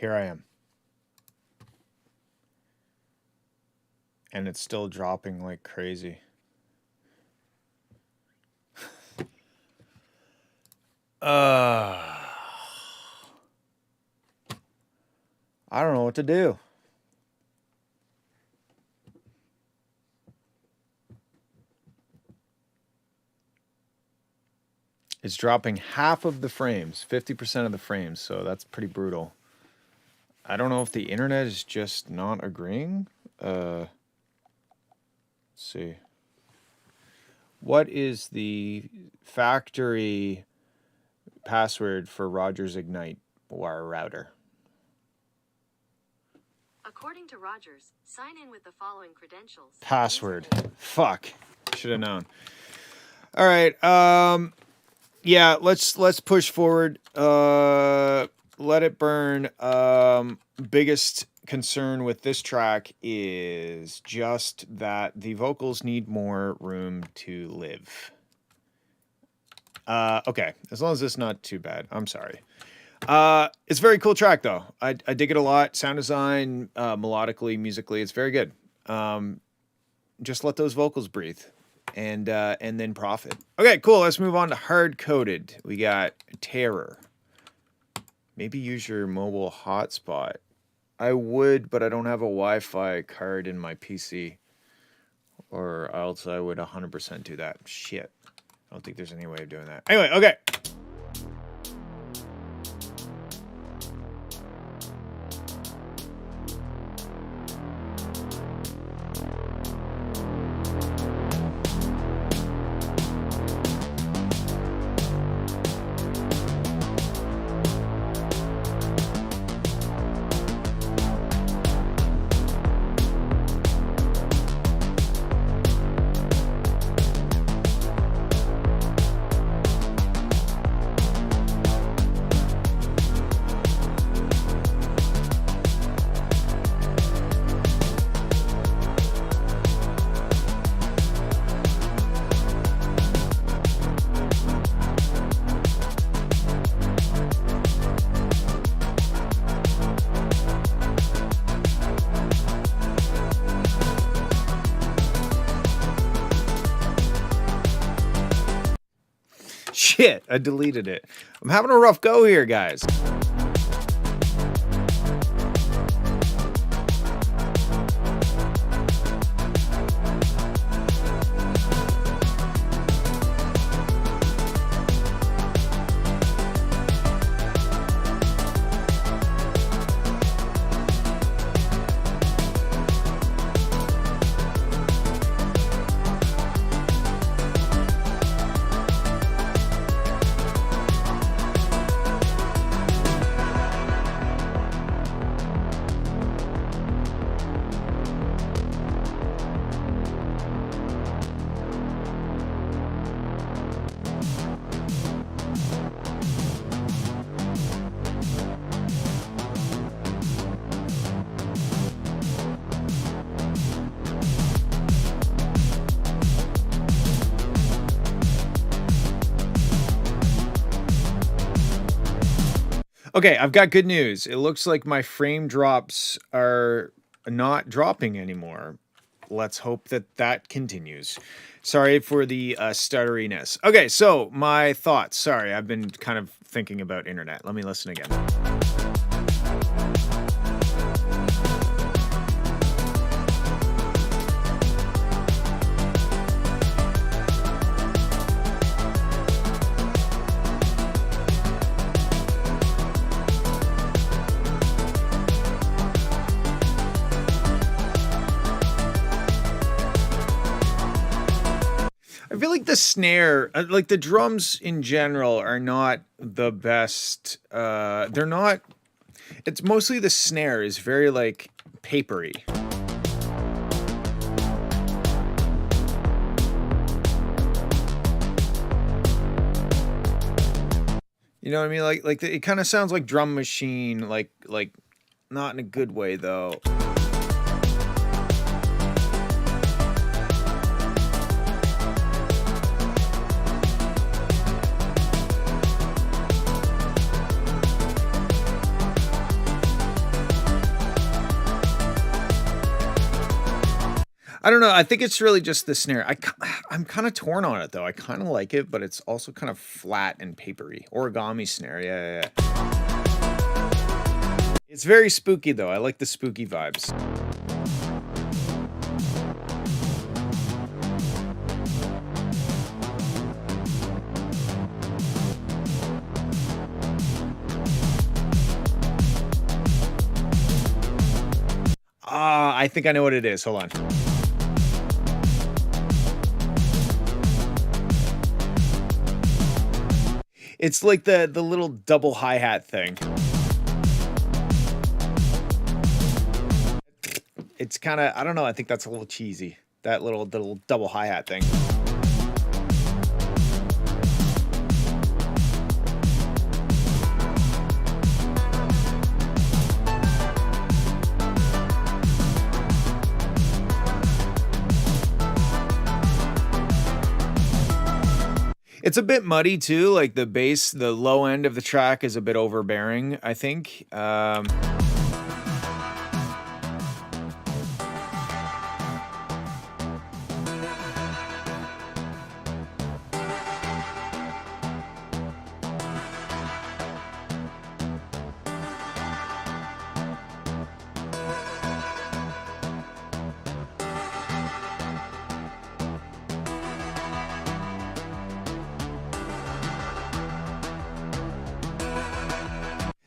here I am. And it's still dropping like crazy. I don't know what to do. It's dropping half of the frames, 50% of the frames, so that's pretty brutal. I don't know if the internet is just not agreeing. Let's see. What is the factory password for Rogers Ignite wire router? According to Rogers, sign in with the following credentials. Password. Fuck. Should have known. All right. Yeah, let's push forward. Let it burn. Biggest concern with this track is just that the vocals need more room to live. Okay, as long as it's not too bad. I'm sorry. It's a very cool track though. I dig it a lot. Sound design, melodically, musically, it's very good. Just let those vocals breathe and then profit. Okay, cool. Let's move on to Hard Coded. We got Terror. Maybe use your mobile hotspot. I would, but I don't have a Wi-Fi card in my PC. Or else I would 100% do that. Shit. I don't think there's any way of doing that. Anyway, okay. Shit, I deleted it. I'm having a rough go here, guys. Okay, I've got good news. It looks like my frame drops are not dropping anymore. Let's hope that that continues. Sorry for the stutteriness. Okay, so my thoughts. Sorry, I've been kind of thinking about internet. Let me listen again. I feel like the snare, like the drums in general, are not the best. They're not. It's mostly the snare is very like papery. You know what I mean? Like it kind of sounds like drum machine, like not in a good way though. I don't know. I think it's really just the snare. I'm kind of torn on it though. I kind of like it, but it's also kind of flat and papery. Origami snare. Yeah, yeah, yeah. It's very spooky though. I like the spooky vibes. Ah, I think I know what it is. Hold on. It's like the little double hi-hat thing. It's kind of, I don't know, I think that's a little cheesy. That little double hi-hat thing. It's a bit muddy too, like the bass, the low end of the track is a bit overbearing, I think.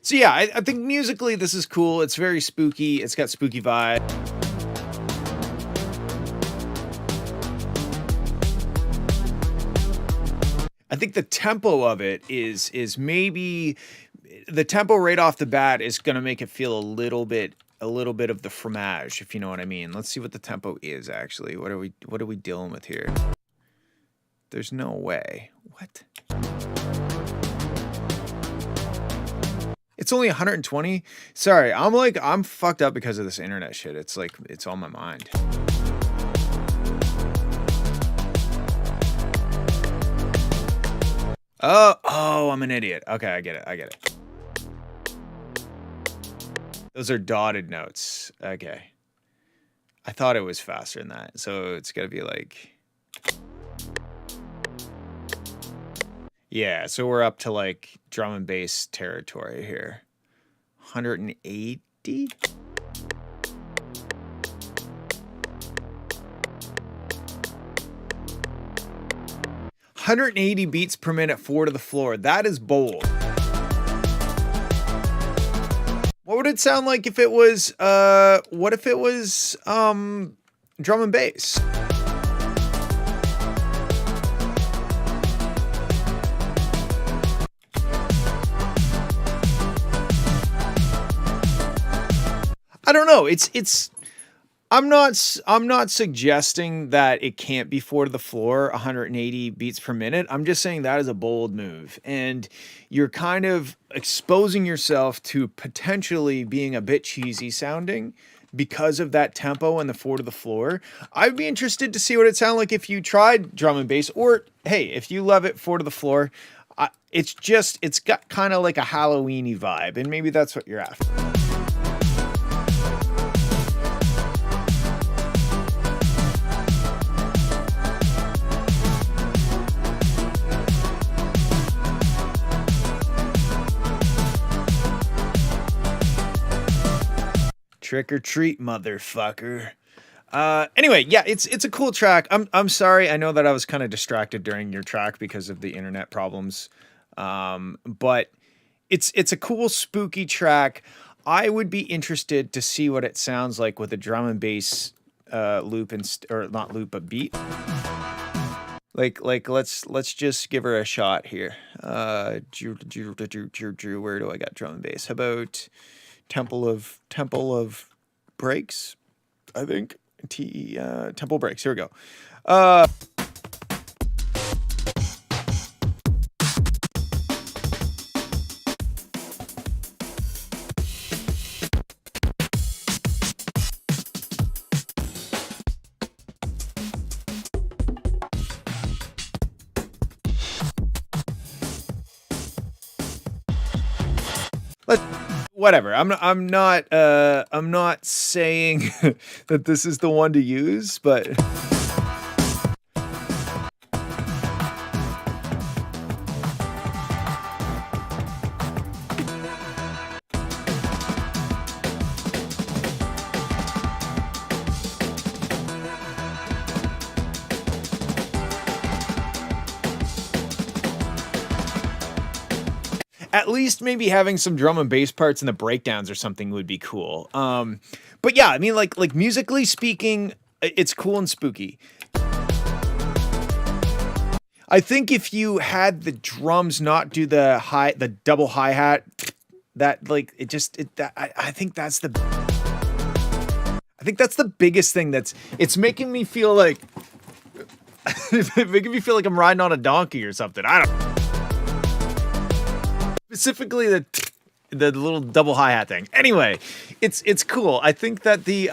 So yeah, I think musically this is cool. It's very spooky. It's got spooky vibe. I think the tempo of it is maybe the tempo right off the bat is gonna make it feel a little bit of the fromage, if you know what I mean. Let's see what the tempo is actually. What are we dealing with here? There's no way. What? It's only 120. Sorry, I'm fucked up because of this internet shit. It's like it's on my mind. Oh, I'm an idiot. Okay, I get it. Those are dotted notes. Okay. I thought it was faster than that. So it's got to be like, yeah, so we're up to like drum and bass territory here. 180? 180 beats per minute, 4 to the floor. That is bold. What would it sound like if it was, what if it was, drum and bass? I don't know. I'm not suggesting that it can't be 4 to the floor, 180 beats per minute. I'm just saying that is a bold move. And you're kind of exposing yourself to potentially being a bit cheesy sounding because of that tempo and the 4 to the floor. I'd be interested to see what it sounded like if you tried drum and bass, or hey, if you love it 4 to the floor, it's got kind of like a Halloween-y vibe, and maybe that's what you're after. Trick or treat, motherfucker. Anyway, yeah, it's a cool track. I'm sorry. I know that I was kind of distracted during your track because of the internet problems. But it's a cool spooky track. I would be interested to see what it sounds like with a drum and bass loop or not loop, but beat. Like let's just give her a shot here. Where do I got drum and bass? How about Temple of Breaks, I think. Temple Breaks. Here we go. whatever. I'm not saying that this is the one to use, but at least maybe having some drum and bass parts in the breakdowns or something would be cool. But yeah, I mean, like musically speaking, it's cool and spooky. I think if you had the drums not do the double hi-hat, that like it just it that I think that's the biggest thing it's making me feel like making me feel like I'm riding on a donkey or something. I don't. Specifically the little double hi-hat thing. Anyway, it's cool. I think that the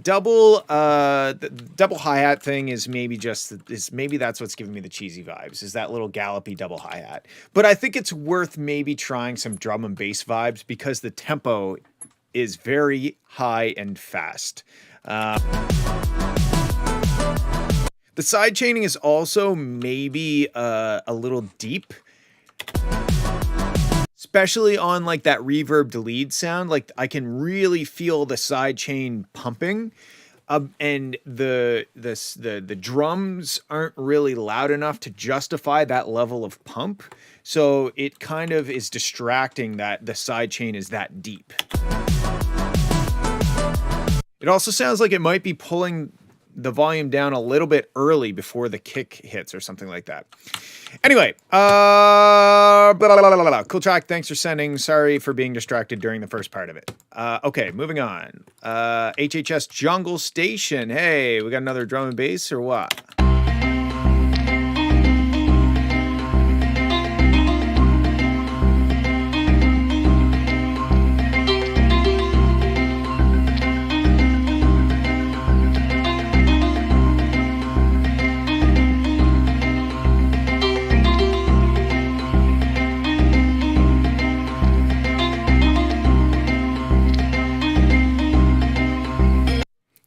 double hi-hat thing is maybe that's what's giving me the cheesy vibes, is that little gallopy double hi-hat. But I think it's worth maybe trying some drum and bass vibes because the tempo is very high and fast. The side chaining is also maybe a little deep. Especially on like that reverb lead sound, like I can really feel the side chain pumping, and the drums aren't really loud enough to justify that level of pump, so it kind of is distracting that the side chain is that deep. It also sounds like it might be pulling the volume down a little bit early before the kick hits or something like that. Anyway, blah, blah, blah, blah, blah. Cool track. Thanks for sending. Sorry for being distracted during the first part of it. Okay, moving on. HHS Jungle Station. Hey, we got another drum and bass or what?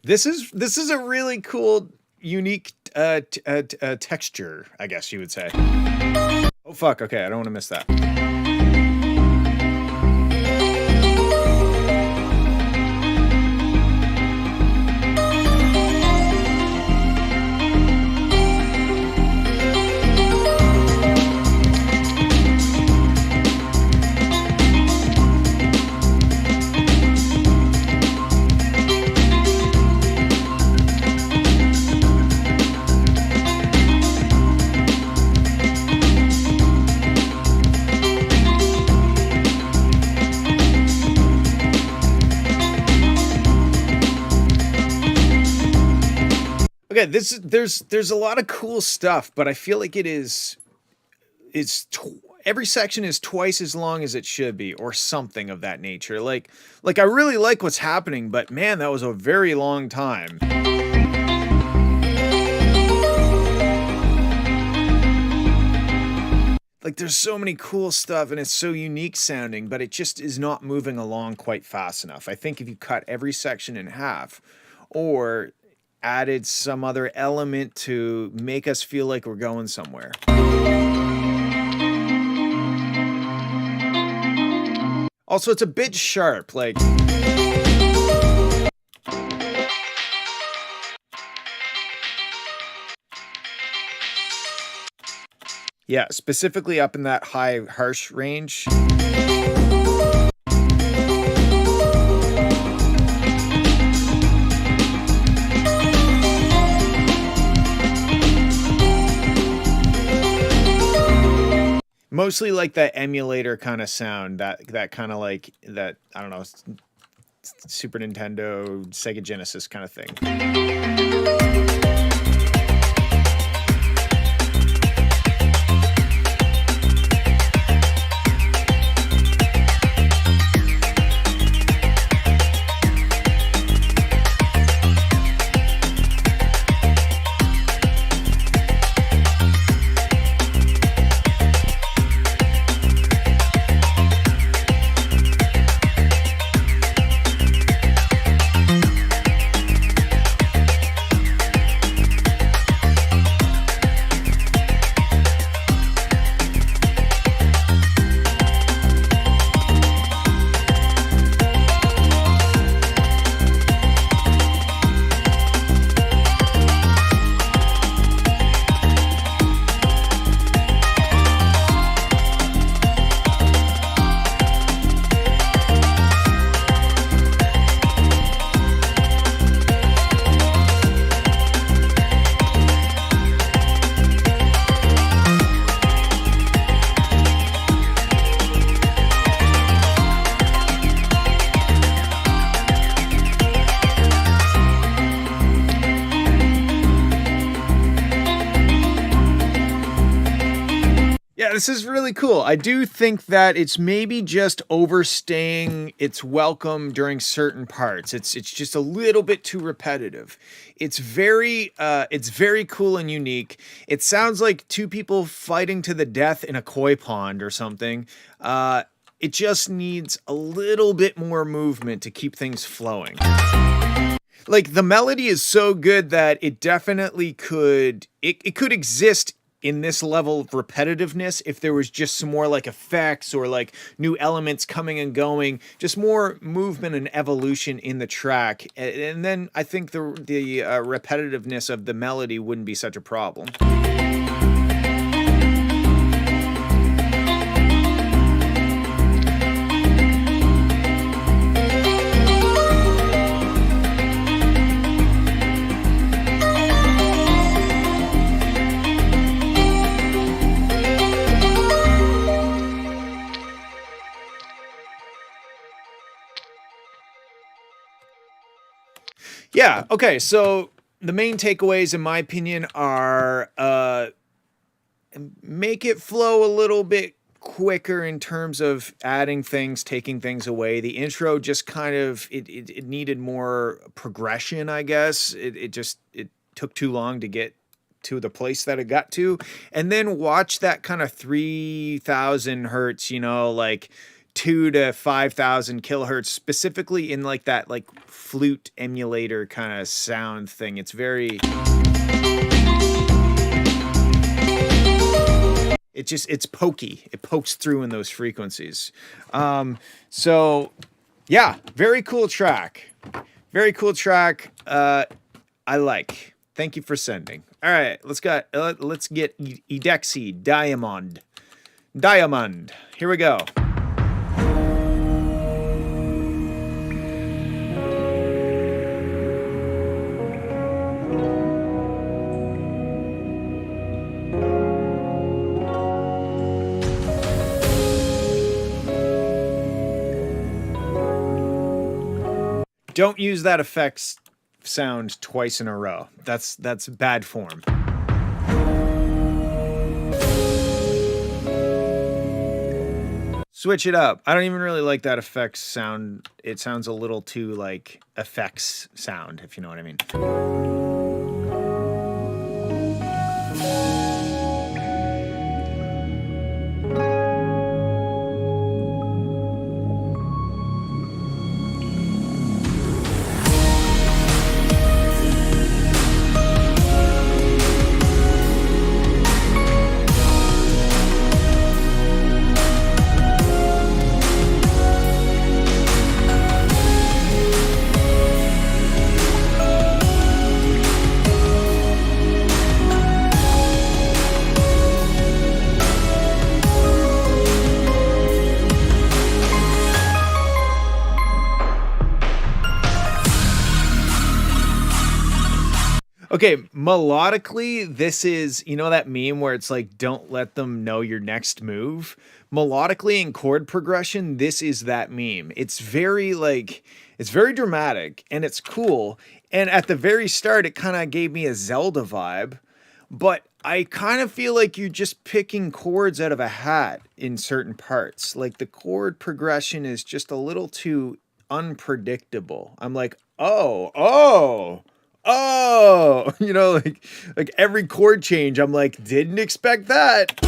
This is a really cool, unique texture, I guess you would say. Oh fuck! Okay, I don't want to miss that. Okay, there's a lot of cool stuff, but I feel like every section is twice as long as it should be, or something of that nature. Like I really like what's happening, but man, that was a very long time. Like there's so many cool stuff and it's so unique sounding, but it just is not moving along quite fast enough. I think if you cut every section in half, or added some other element to make us feel like we're going somewhere. Also, it's a bit sharp, like... Yeah, specifically up in that high, harsh range. Mostly like that emulator kind of sound, that kind of like that, I don't know, Super Nintendo, Sega Genesis kind of thing. this is really cool. I do think that it's maybe just overstaying its welcome during certain parts. It's just a little bit too repetitive. It's very cool and unique. It sounds like two people fighting to the death in a koi pond or something. It just needs a little bit more movement to keep things flowing. Like, the melody is so good that it definitely could exist in this level of repetitiveness if there was just some more like effects or like new elements coming and going, just more movement and evolution in the track. And then I think the repetitiveness of the melody wouldn't be such a problem. Yeah, okay, so the main takeaways, in my opinion, are make it flow a little bit quicker in terms of adding things, taking things away. The intro just kind of, it needed more progression, I guess. It took too long to get to the place that it got to. And then watch that kind of 3,000 hertz, like 2 to 5,000 kilohertz, specifically in like that like flute emulator kind of sound thing. It's pokey. It pokes through in those frequencies. So yeah, very cool track. Very cool track. I like. Thank you for sending. All right, let's get Edexi Diamond. Here we go. Don't use that effects sound twice in a row. That's bad form. Switch it up. I don't even really like that effects sound. It sounds a little too like effects sound, if you know what I mean. Okay, melodically, this is, that meme where it's like, don't let them know your next move. Melodically in chord progression, this is that meme. It's very dramatic and it's cool. And at the very start, it kind of gave me a Zelda vibe, but I kind of feel like you're just picking chords out of a hat in certain parts. Like the chord progression is just a little too unpredictable. I'm like, oh, like every chord change, I'm like, didn't expect that.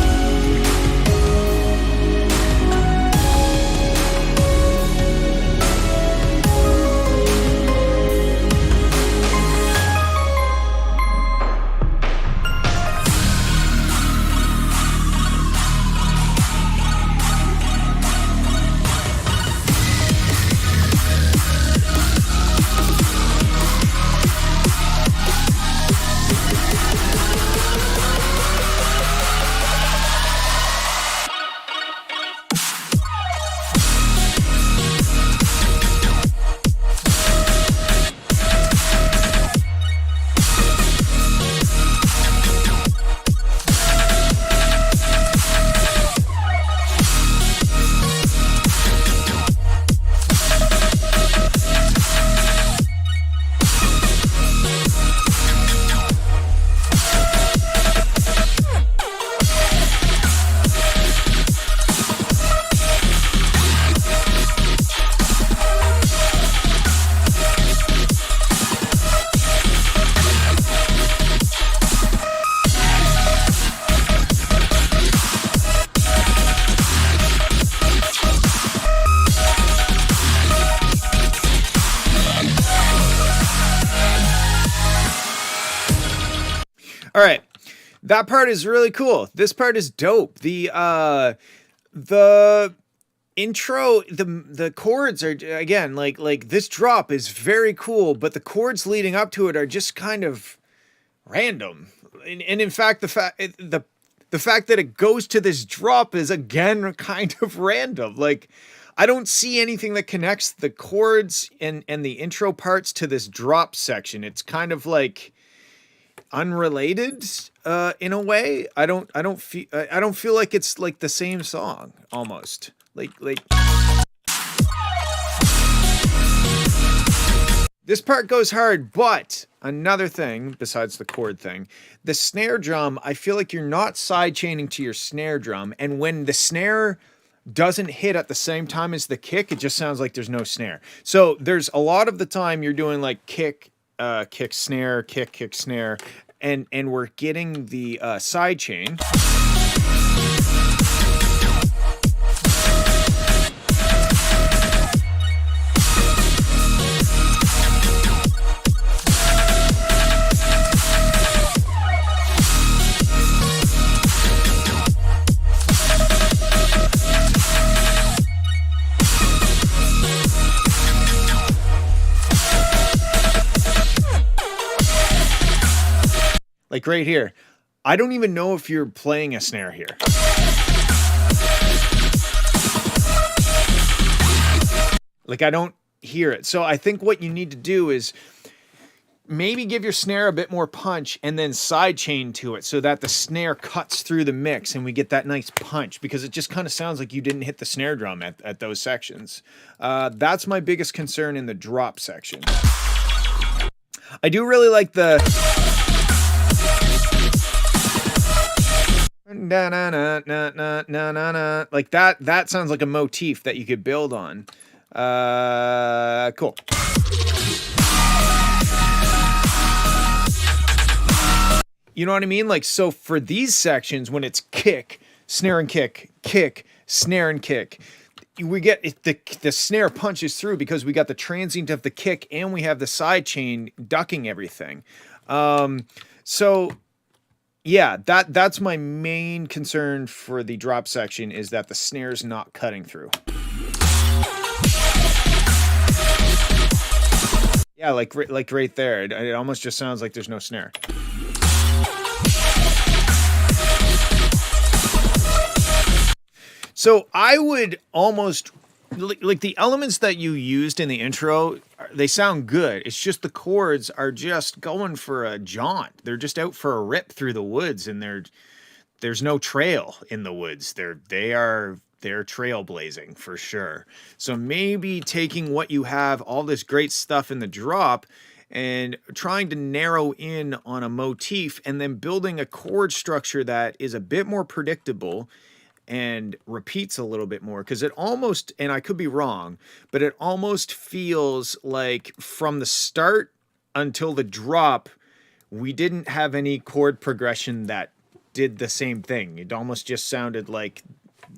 All right. That part is really cool. This part is dope. The intro, the chords are, again, like this drop is very cool, but the chords leading up to it are just kind of random. And in fact, the fact that it goes to this drop is again kind of random. Like, I don't see anything that connects the chords and the intro parts to this drop section. It's kind of like unrelated in a way. I don't feel like it's like the same song almost. Like this part goes hard, but another thing besides the chord thing, the snare drum, I feel like you're not side chaining to your snare drum, and when the snare doesn't hit at the same time as the kick, it just sounds like there's no snare. So there's a lot of the time you're doing like kick, kick, snare, kick, snare, and we're getting the side chain. Like right here, I don't even know if you're playing a snare here. Like, I don't hear it. So I think what you need to do is maybe give your snare a bit more punch and then side chain to it so that the snare cuts through the mix and we get that nice punch, because it just kind of sounds like you didn't hit the snare drum at those sections. That's my biggest concern in the drop section. I do really like the... like that sounds like a motif that you could build on. Cool. You know what I mean? Like, so for these sections, when it's kick, snare and kick, kick, snare and kick, we get the snare punches through because we got the transient of the kick and we have the side chain ducking everything. So yeah, that's my main concern for the drop section, is that the snare's not cutting through. Yeah, like right there, it almost just sounds like there's no snare. So I would almost, like the elements that you used in the intro, they sound good. It's just the chords are just going for a jaunt. They're just out for a rip through the woods, and there's no trail in the woods. They're trailblazing for sure. So maybe taking what you have, all this great stuff in the drop, and trying to narrow in on a motif, and then building a chord structure that is a bit more predictable and repeats a little bit more, because it almost, and I could be wrong, but it almost feels like from the start until the drop, we didn't have any chord progression that did the same thing. It almost just sounded like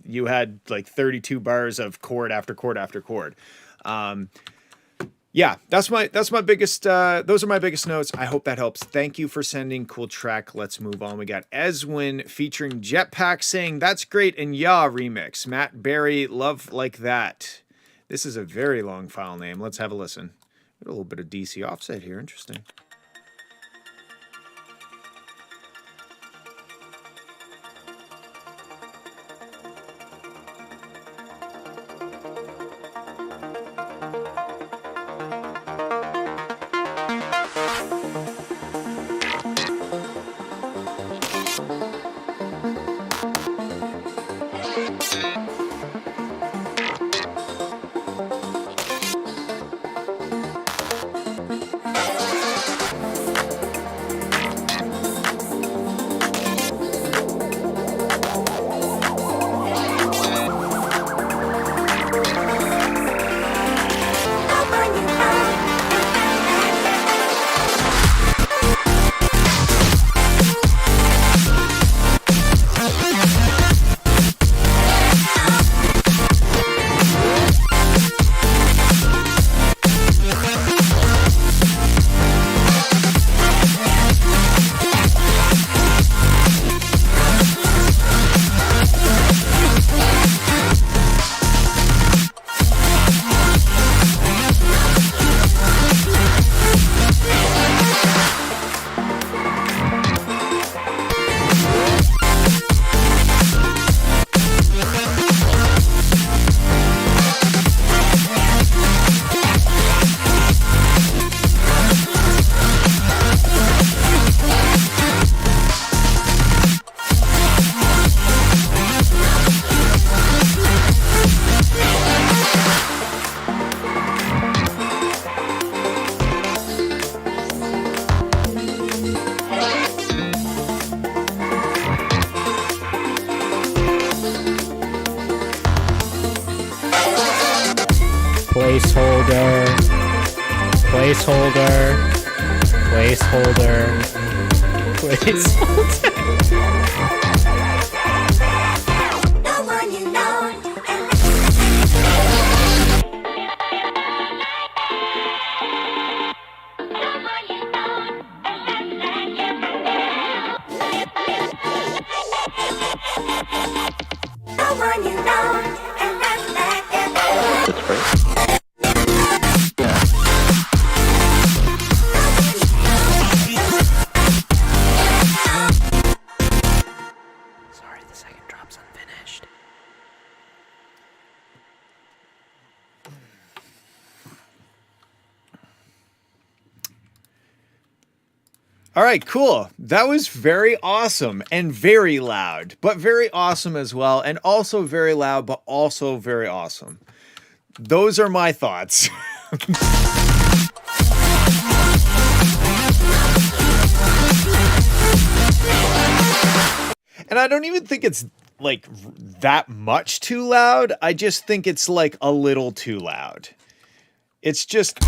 you had like 32 bars of chord after chord after chord. Yeah, that's my biggest, those are my biggest notes. I hope that helps. Thank you for sending. Cool track. Let's move on. We got Eswin featuring Jetpack saying, "That's great," and "Yeah" remix. Matt Berry, "Love Like That." This is a very long file name. Let's have a listen. Got a little bit of DC offset here. Interesting. Placeholder. Placeholder. Placeholder. Placeholder. No one you know. No one you know. And that's like That's great. Sorry, the second drop's unfinished. All right, cool. That was very awesome and very loud, but very awesome as well. And also very loud, but also very awesome. Those are my thoughts. And I don't even think it's like that much too loud. I just think it's like a little too loud. It's just.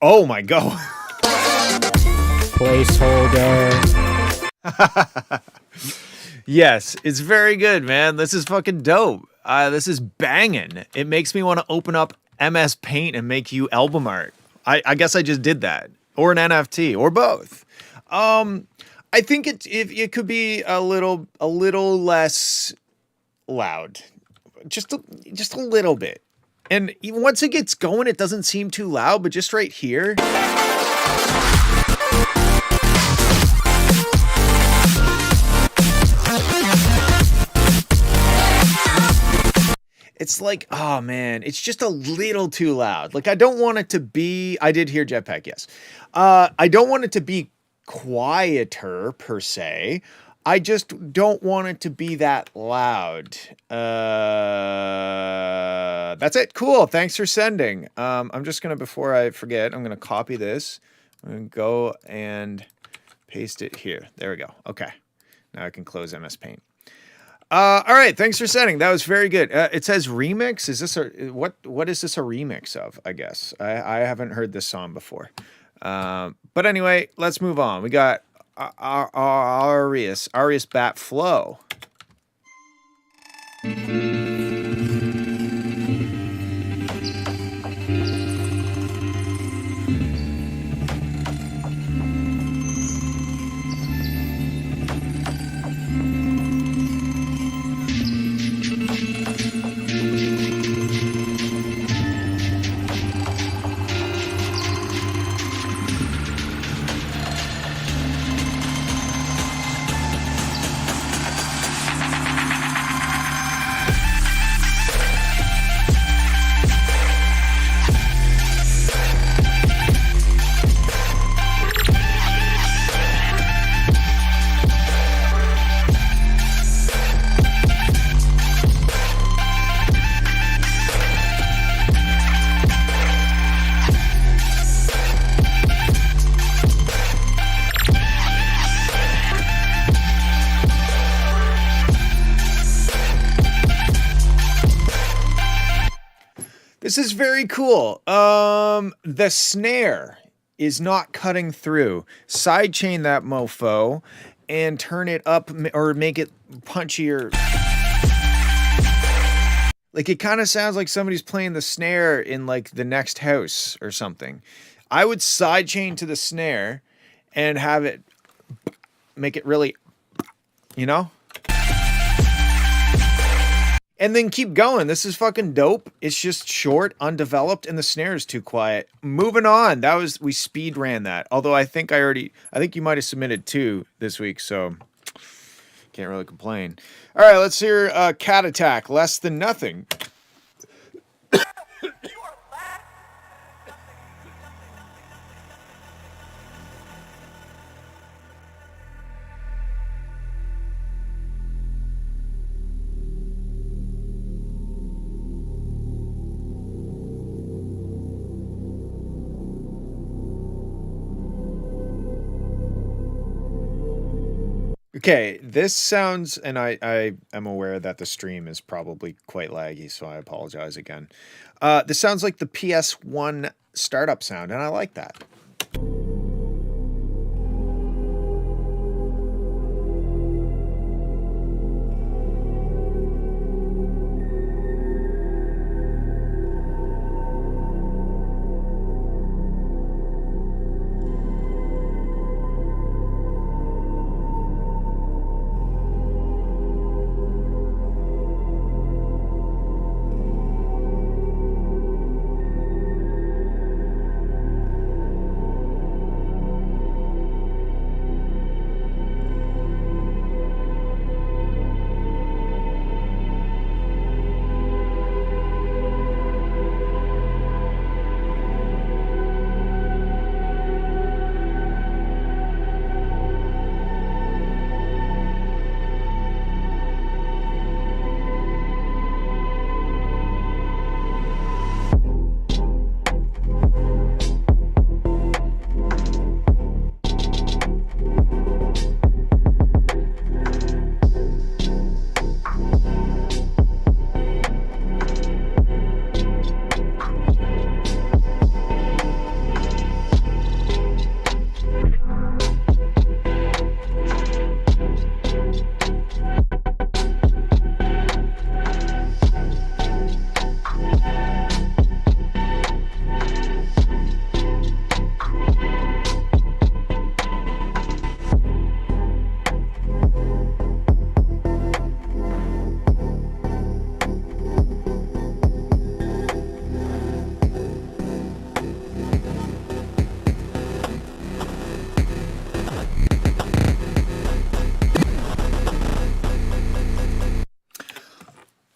Oh my god. Placeholder. Yes, it's very good, man. This is fucking dope. This is banging. It makes me want to open up MS Paint and make you album art. I guess I just did that, or an NFT, or both. I think it could be a little less loud, just a little bit. And even once it gets going, it doesn't seem too loud, but just right here. It's like, oh man, it's just a little too loud. Like I don't want it to be, I did hear Jetpack, yes. I don't want it to be quieter per se. I just don't want it to be that loud. That's it. Cool. Thanks for sending. I'm just going to, before I forget, I'm going to copy this. I'm going to go and paste it here. There we go. Okay. Now I can close MS Paint. All right. Thanks for sending. That was very good. It says remix. Is this what is this a remix of? I guess I haven't heard this song before. But anyway, let's move on. We got Arius Bat Flow. This is very cool. The snare is not cutting through. Sidechain that mofo and turn it up or make it punchier. Like it kind of sounds like somebody's playing the snare in like the next house or something. I would sidechain to the snare and have it make it really, you know? and then keep going. This is fucking dope. It's just short, undeveloped, and the snare is too quiet. Moving on. We speed ran that. Although I think you might have submitted 2 this week, so can't really complain. All right, let's hear Cat Attack, Less Than Nothing. Okay, this sounds, and I am aware that the stream is probably quite laggy, so I apologize again. This sounds like the PS1 startup sound, and I like that.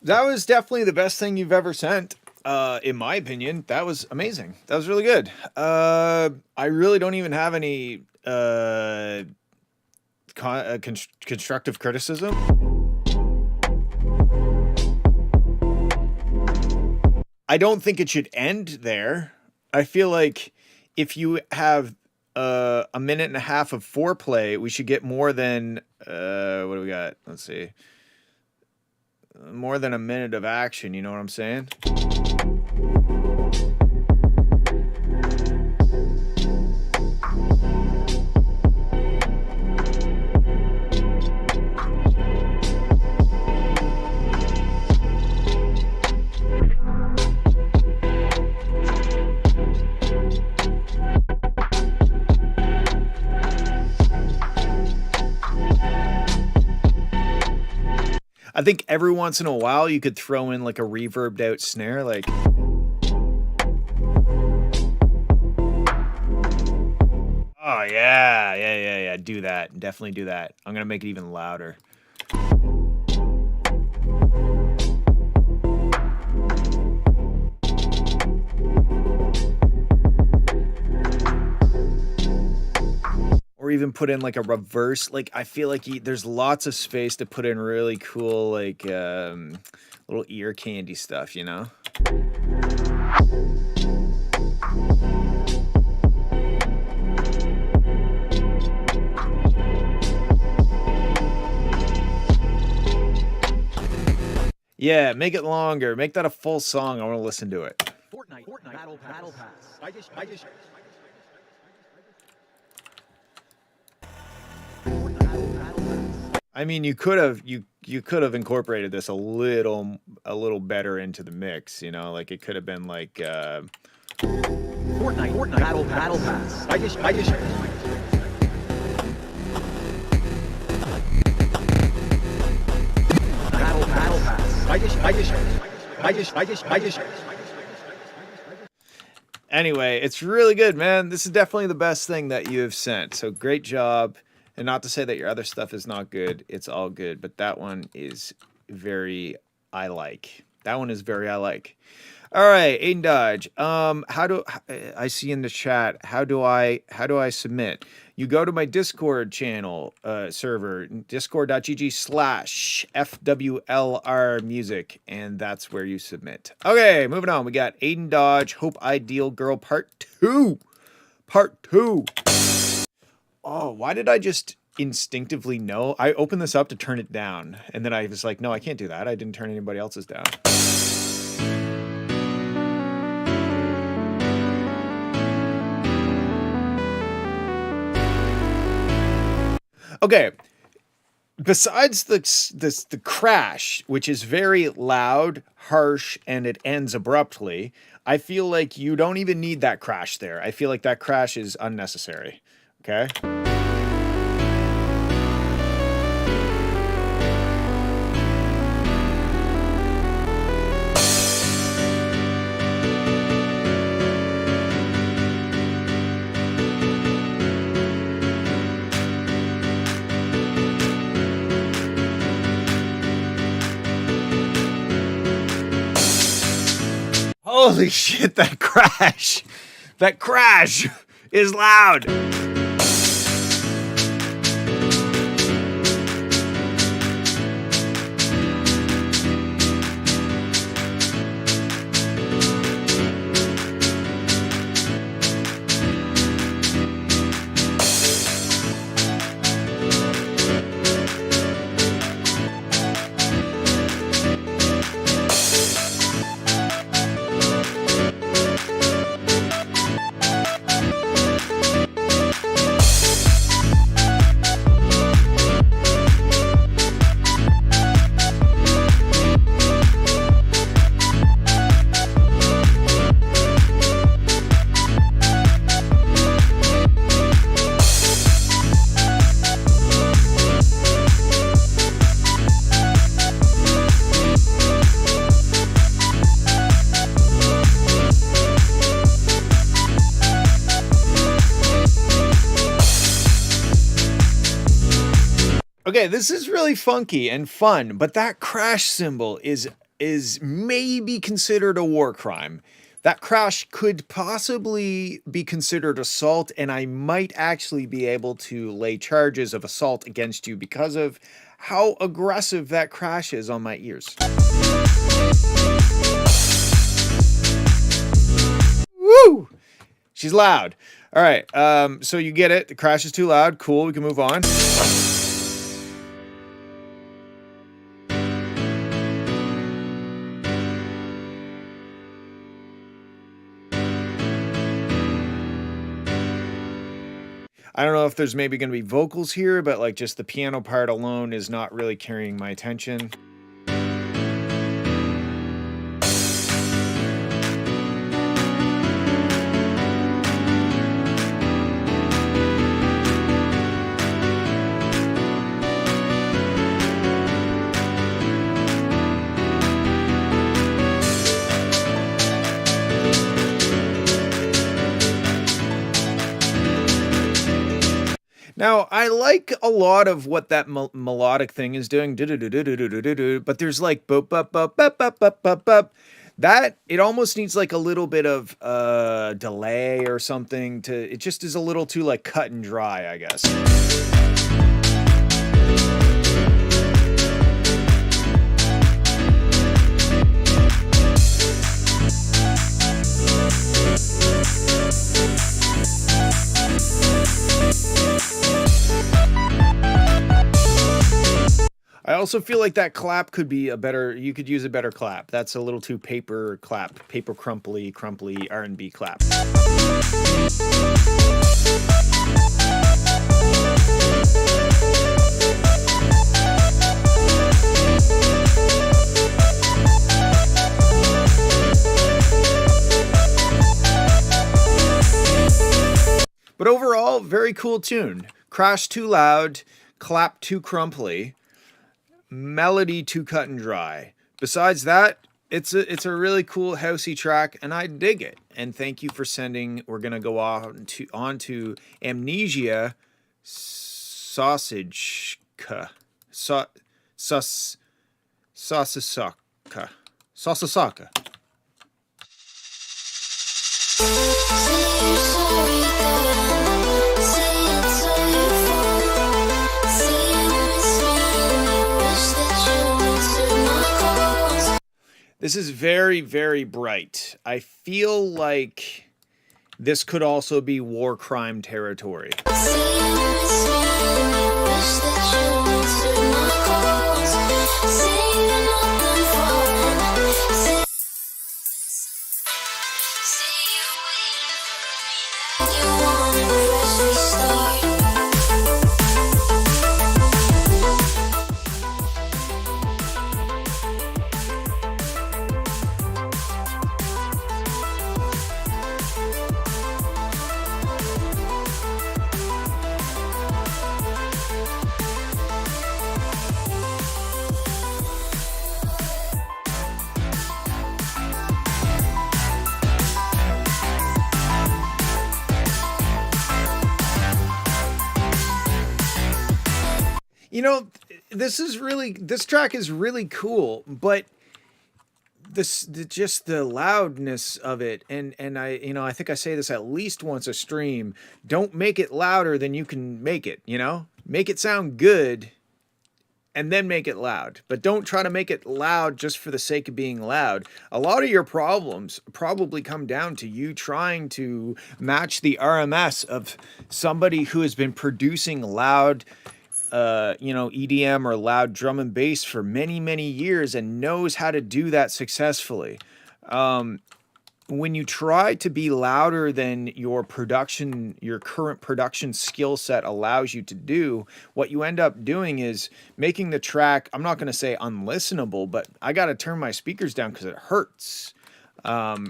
That was definitely the best thing you've ever sent, in my opinion. That was amazing. That was really good. I really don't even have any constructive criticism. I don't think it should end there. I feel like if you have a minute and a half of foreplay, we should get more than what do we got? Let's see. More than a minute of action, you know what I'm saying? I think every once in a while you could throw in like a reverbed out snare, like. Oh yeah. Do that. Definitely do that. I'm gonna make it even louder. Or even put in like a reverse, like I feel like there's lots of space to put in really cool like little ear candy stuff, you know? Yeah, make it longer. Make that a full song. I want to listen to it. Fortnite Battle Pass. I just I mean, you could have incorporated this a little better into the mix, you know, like it could have been like Fortnite Battle Pass. I just Battle Pass. Anyway, it's really good, man. This is definitely the best thing that you have sent. So great job. And not to say that your other stuff is not good. It's all good. But that one is very I like. That one is very I like. All right, Aiden Dodge. How do I see in the chat? How do I submit? You go to my Discord channel server, discord.gg/FWLR music, and that's where you submit. Okay, moving on. We got Aiden Dodge, Hope Ideal Girl Part 2. Part 2. Oh, why did I just instinctively know? I opened this up to turn it down, and then I was like, no, I can't do that. I didn't turn anybody else's down. Okay, besides the crash, which is very loud, harsh, and it ends abruptly, I feel like you don't even need that crash there. I feel like that crash is unnecessary. Okay? Holy shit, that crash! That crash is loud! Okay, this is really funky and fun, but that crash symbol is maybe considered a war crime. That crash could possibly be considered assault, and I might actually be able to lay charges of assault against you because of how aggressive that crash is on my ears. Woo! She's loud. All right, so you get it. The crash is too loud. Cool, we can move on. I don't know if there's maybe going to be vocals here, but like just the piano part alone is not really carrying my attention. Now, I like a lot of what that melodic thing is doing, but there's like boop, boop, boop, boop, boop, boop, boop, boop. That, it almost needs like a little bit of delay or something to, it just is a little too like cut and dry, I guess. I also feel like that clap could be a better, you could use a better clap. That's a little too paper clap, paper crumply R&B clap. But overall, very cool tune. Crash too loud, clap too crumply. Melody too cut and dry, besides that, it's a really cool housey track, and I dig it. And thank you for sending. We're gonna go on to Amnesia Sausage Sausasaka. Sausasaka. This is very, very bright. I feel like this could also be war crime territory. You know, this track is really cool, but just the loudness of it, and I think I say this at least once a stream. Don't make it louder than you can make it. Make it sound good, and then make it loud. But don't try to make it loud just for the sake of being loud. A lot of your problems probably come down to you trying to match the RMS of somebody who has been producing loud EDM or loud drum and bass for many, many years and knows how to do that successfully. When you try to be louder than your current production skill set allows you to do, what you end up doing is making the track, I'm not going to say unlistenable, but I got to turn my speakers down because it hurts.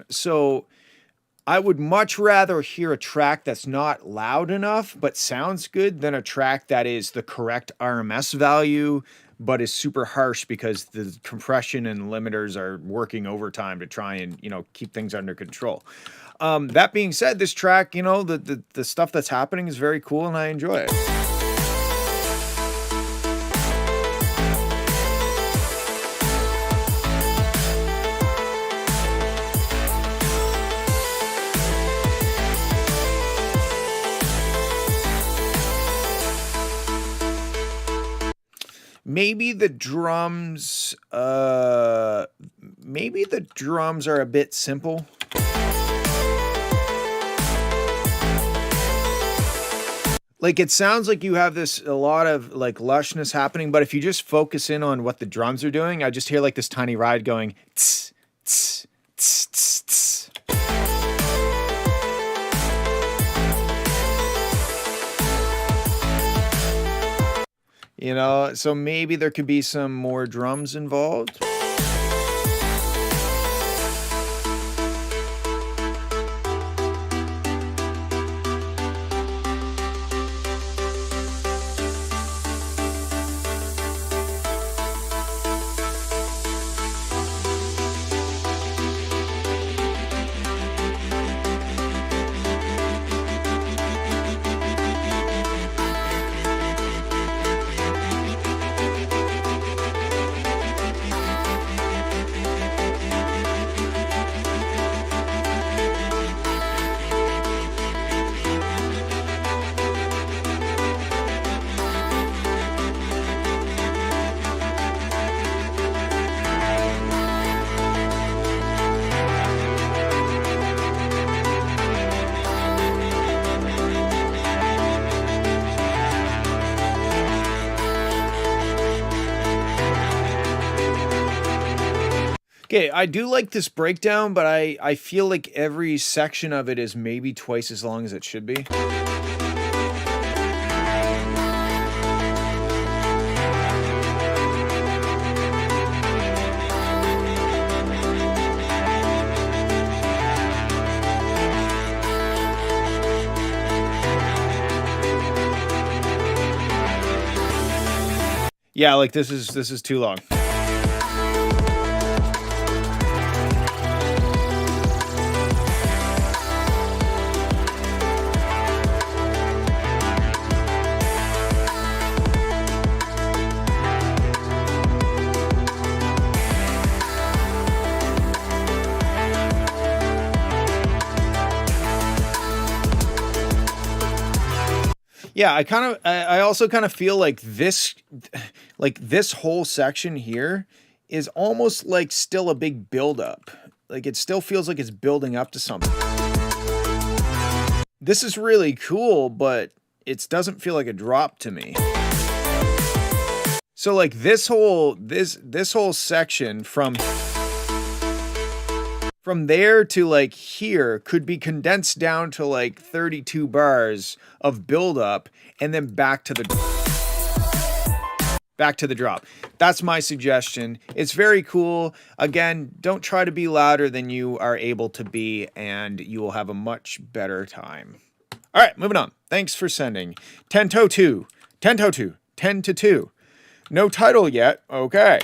So I would much rather hear a track that's not loud enough but sounds good than a track that is the correct RMS value but is super harsh because the compression and limiters are working overtime to try and keep things under control. That being said, this track, the stuff that's happening is very cool and I enjoy it. Maybe the drums are a bit simple. Like it sounds like you have a lot of like lushness happening, but if you just focus in on what the drums are doing, I just hear like this tiny ride going tss, tss, tss, tss, tss. So maybe there could be some more drums involved. Okay, I do like this breakdown, but I feel like every section of it is maybe twice as long as it should be. Yeah, like this is too long. Yeah, I also kind of feel like this whole section here is almost like still a big buildup. Like it still feels like it's building up to something. This is really cool, but it doesn't feel like a drop to me. So like this whole section from there to like here could be condensed down to like 32 bars of buildup and then back to the drop. That's my suggestion. It's very cool. Again, don't try to be louder than you are able to be, and you will have a much better time. All right, moving on. Thanks for sending. 10 to 2. No title yet. Okay.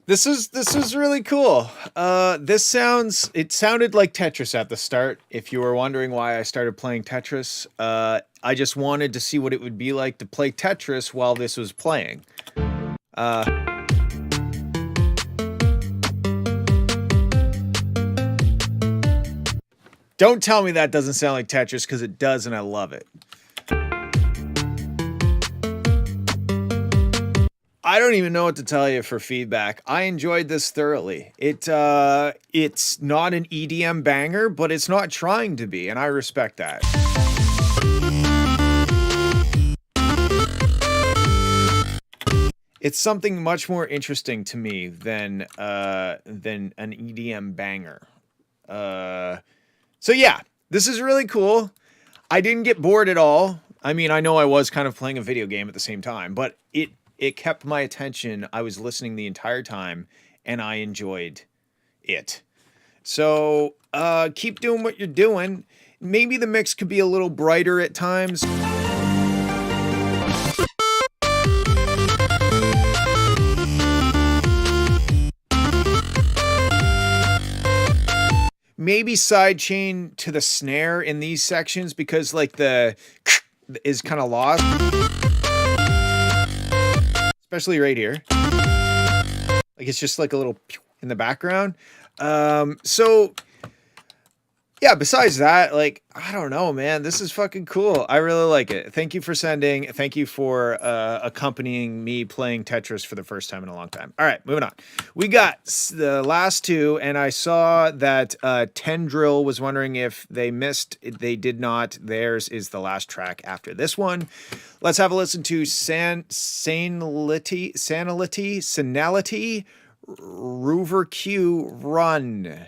This is really cool. It sounded like Tetris at the start. If you were wondering why I started playing Tetris, I just wanted to see what it would be like to play Tetris while this was playing. Don't tell me that doesn't sound like Tetris, because it does, and I love it. I don't even know what to tell you for feedback. I enjoyed this thoroughly. It's not an EDM banger, but it's not trying to be, and I respect that. It's something much more interesting to me than an EDM banger. So yeah, this is really cool. I didn't get bored at all. I mean, I know I was kind of playing a video game at the same time, but it kept my attention. I was listening the entire time, and I enjoyed it. So keep doing what you're doing. Maybe the mix could be a little brighter at times. Maybe sidechain to the snare in these sections, because like the is kind of lost. Especially right here. Like it's just like a little in the background. So yeah, besides that, like, I don't know, man, this is fucking cool. I really like it. Thank you for sending. Thank you for accompanying me playing Tetris for the first time in a long time. All right, moving on. We got the last two, and I saw that Tendril was wondering if they missed. They did not. Theirs is the last track after this one. Let's have a listen to Sanality, Rover Q, Run.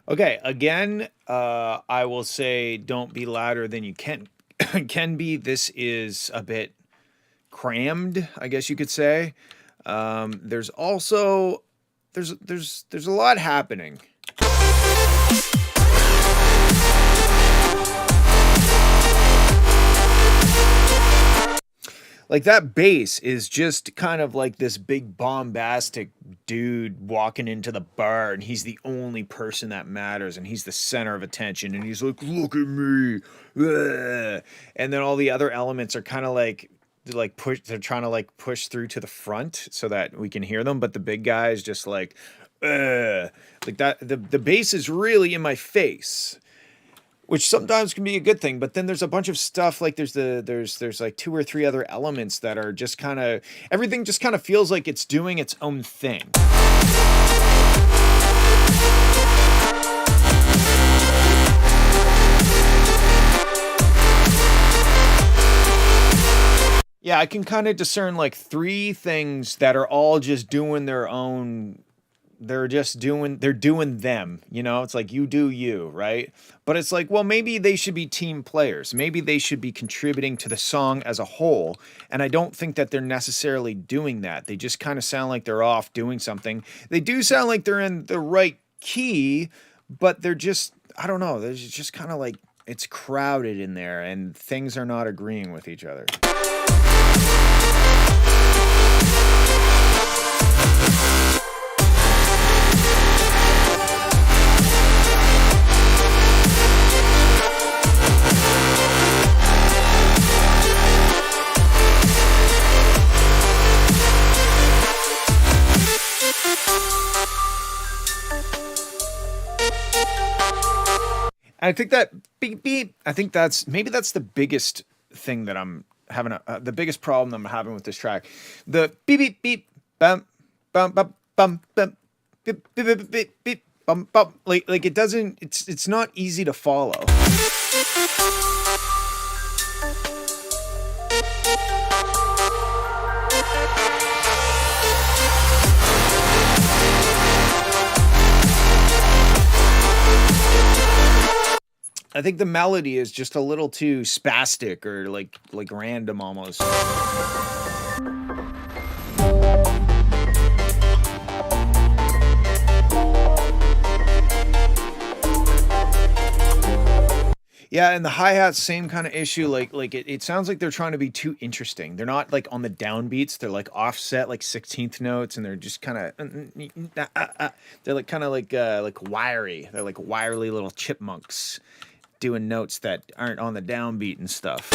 Okay, again, I will say don't be louder than you can be. This is a bit crammed, I guess you could say. There's also there's a lot happening. Like that bass is just kind of like this big bombastic dude walking into the bar, and he's the only person that matters, and he's the center of attention, and he's like, look at me. Ugh. And then all the other elements are kind of like push, they're trying to like push through to the front so that we can hear them, but the big guy is just like, ugh. Like that, the bass is really in my face, which sometimes can be a good thing, but then there's a bunch of stuff, like there's like 2 or 3 other elements that are just kind of, everything just kind of feels like it's doing its own thing. Yeah, I can kind of discern like 3 things that are all just doing their own. They're doing them, you know? It's like, you do you, right? But it's like, well, maybe they should be team players. Maybe they should be contributing to the song as a whole. And I don't think that they're necessarily doing that. They just kind of sound like they're off doing something. They do sound like they're in the right key, but they're just, I don't know. There's just kind of like, it's crowded in there and things are not agreeing with each other. I think that beep beep. I think maybe that's the biggest thing that I'm having the biggest problem that I'm having with this track. The beep beep beep bum bum bum bum bum beep beep beep beep beep. like it doesn't. It's not easy to follow. I think the melody is just a little too spastic or like random almost. Yeah, and the hi-hats, same kind of issue. Like it sounds like they're trying to be too interesting. They're not like on the downbeats. They're like offset, like 16th notes, and they're just kind of they're like kind of like wiry. They're like wirely little chipmunks doing notes that aren't on the downbeat and stuff.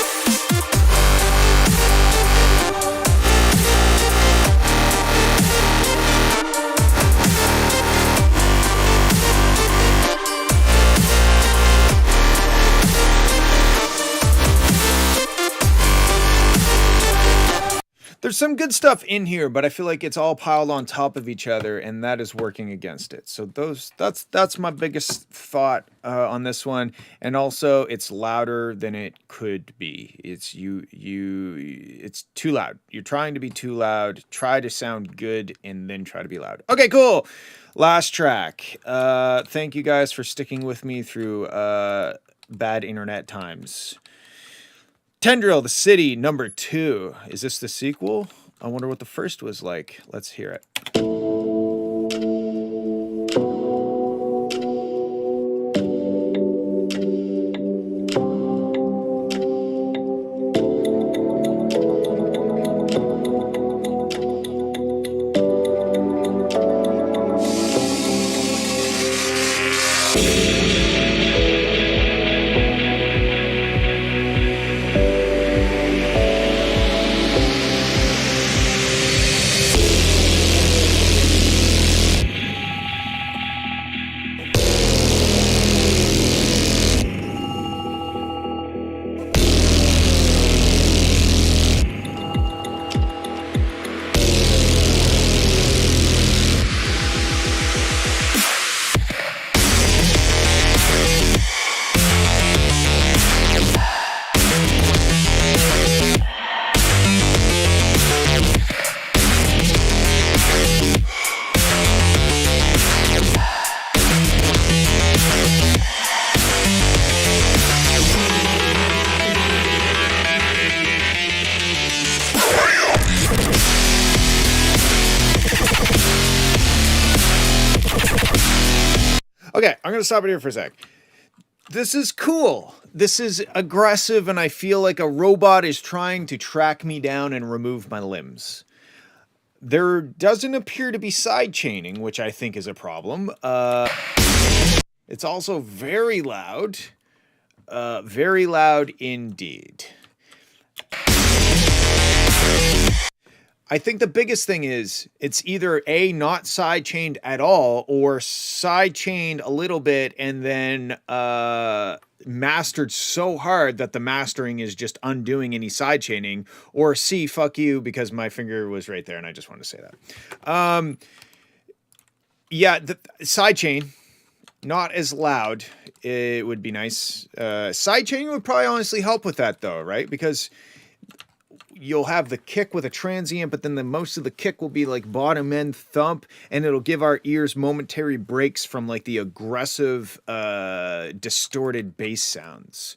There's some good stuff in here, but I feel like it's all piled on top of each other, and that is working against it. So that's my biggest thought on this one. And also, it's louder than it could be. It's it's too loud. You're trying to be too loud. Try to sound good, and then try to be loud. Okay, cool. Last track. Thank you guys for sticking with me through bad internet times. Tendril, the City, number 2. Is this the sequel? I wonder what the first was like. Let's hear it. Okay, I'm going to stop it here for a sec. This is cool. This is aggressive, and I feel like a robot is trying to track me down and remove my limbs. There doesn't appear to be side chaining, which I think is a problem. It's also very loud. Very loud indeed. I think the biggest thing is it's either A, not side chained at all, or side chained a little bit and then mastered so hard that the mastering is just undoing any side chaining, or C, fuck you, because my finger was right there and I just wanted to say that. Yeah, the side chain, not as loud. It would be nice. Side chain would probably honestly help with that though, right? Because you'll have the kick with a transient, but then most of the kick will be like bottom end thump, and it'll give our ears momentary breaks from like the aggressive, distorted bass sounds.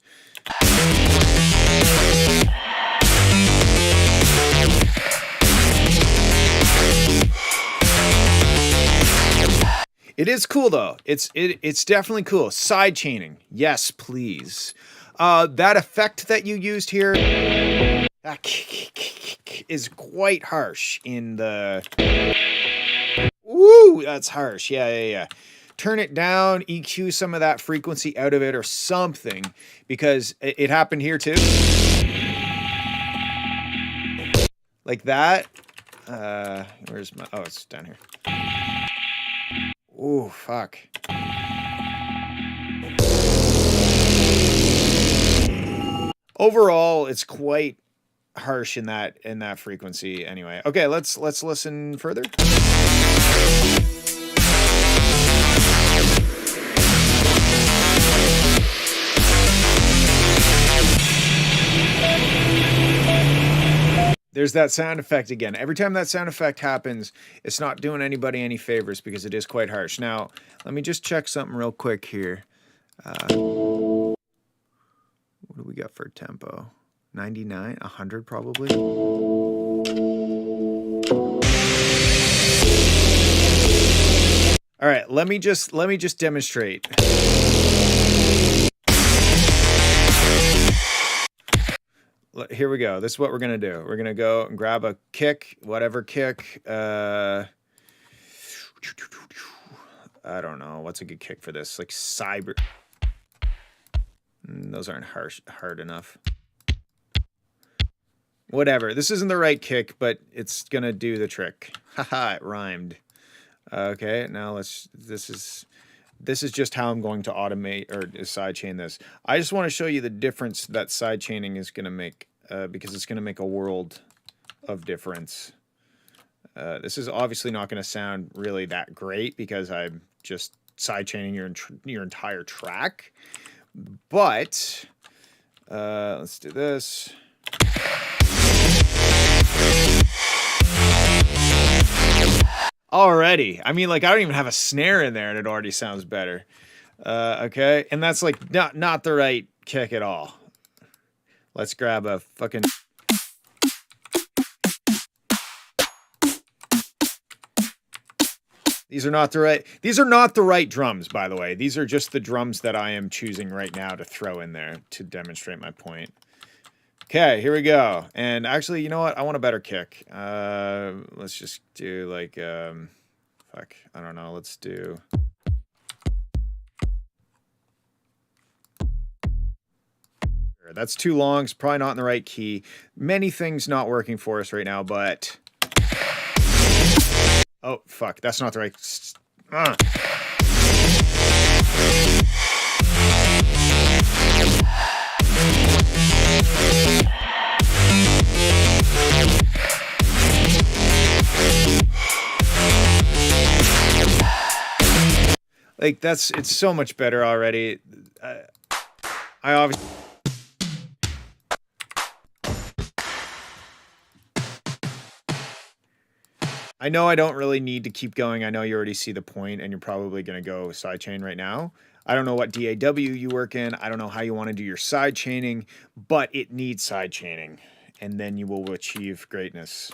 It is cool though. It's definitely cool. Side chaining, yes, please. That effect that you used here is quite harsh in the... Woo, that's harsh. Yeah. Turn it down, EQ some of that frequency out of it or something, because it happened here too. Like that. Where's my... Oh, it's down here. Ooh, fuck. Overall, it's quite harsh in that frequency anyway. Okay, let's listen further. There's that sound effect again. Every time that sound effect happens, it's not doing anybody any favors because it is quite harsh. Now, let me just check something real quick here. What do we got for tempo? 99, 100 probably. All right, let me just demonstrate. Here we go. This is what we're gonna do. We're gonna go and grab a kick, whatever kick. I don't know. What's a good kick for this? Like cyber. Those aren't hard enough. Whatever. This isn't the right kick, but it's gonna do the trick. Haha, it rhymed. Okay, now let's. This is just how I'm going to automate or sidechain this. I just want to show you the difference that sidechaining is going to make, because it's going to make a world of difference. This is obviously not going to sound really that great because I'm just sidechaining your entire track. But let's do this. Already, I mean, like, I don't even have a snare in there and it already sounds better. Okay, and that's like not the right kick at all. Let's grab a fucking. These are not the right drums, by the way. These are just the drums that I am choosing right now to throw in there to demonstrate my point. Okay, here we go. And actually, you know what? I want a better kick. Let's just do like, fuck, I don't know. Let's do. That's too long. It's probably not in the right key. Many things not working for us right now, but. Oh, fuck. That's not the right. Like, it's so much better already. I obviously. I know I don't really need to keep going. I know you already see the point and you're probably going to go sidechain right now. I don't know what DAW you work in. I don't know how you want to do your sidechaining, but it needs sidechaining, and then you will achieve greatness.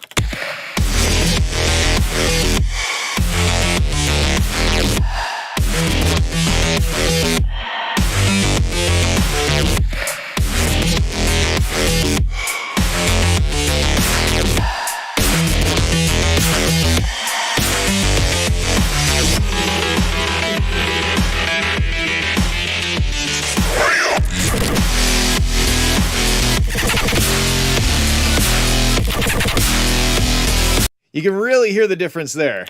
You can really hear the difference there.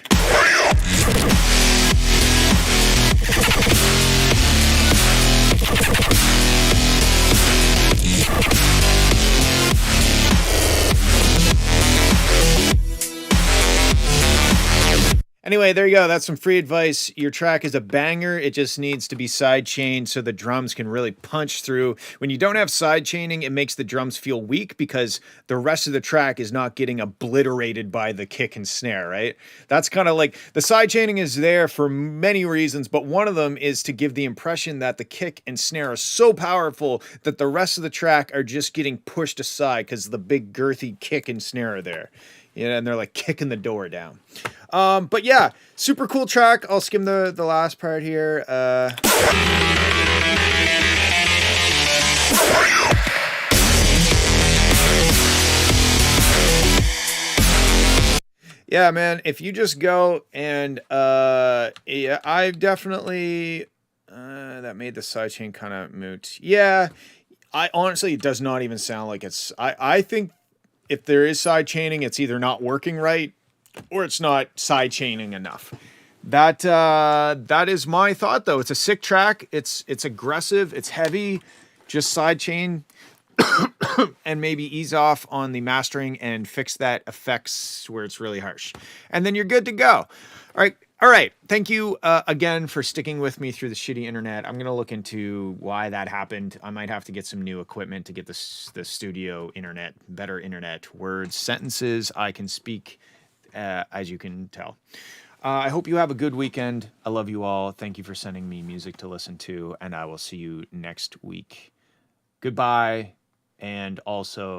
Anyway, there you go. That's some free advice. Your track is a banger. It just needs to be sidechained so the drums can really punch through. When you don't have sidechaining, it makes the drums feel weak because the rest of the track is not getting obliterated by the kick and snare, right? That's kind of like the sidechaining is there for many reasons, but one of them is to give the impression that the kick and snare are so powerful that the rest of the track are just getting pushed aside because the big girthy kick and snare are there. Yeah, and they're like kicking the door down. But yeah, super cool track. I'll skim the last part here. Yeah, man, if you just go and yeah, I definitely that made the sidechain kind of moot. Yeah, I honestly, it does not even sound like it's. I think if there is sidechaining, it's either not working right or it's not sidechaining enough. That is my thought, though. It's a sick track. It's aggressive. It's heavy. Just sidechain. and maybe ease off on the mastering and fix that effects where it's really harsh. And then you're good to go. All right. Thank you again for sticking with me through the shitty internet. I'm going to look into why that happened. I might have to get some new equipment to get the studio internet, better internet, words, sentences I can speak, as you can tell. I hope you have a good weekend. I love you all. Thank you for sending me music to listen to, and I will see you next week. Goodbye. And also...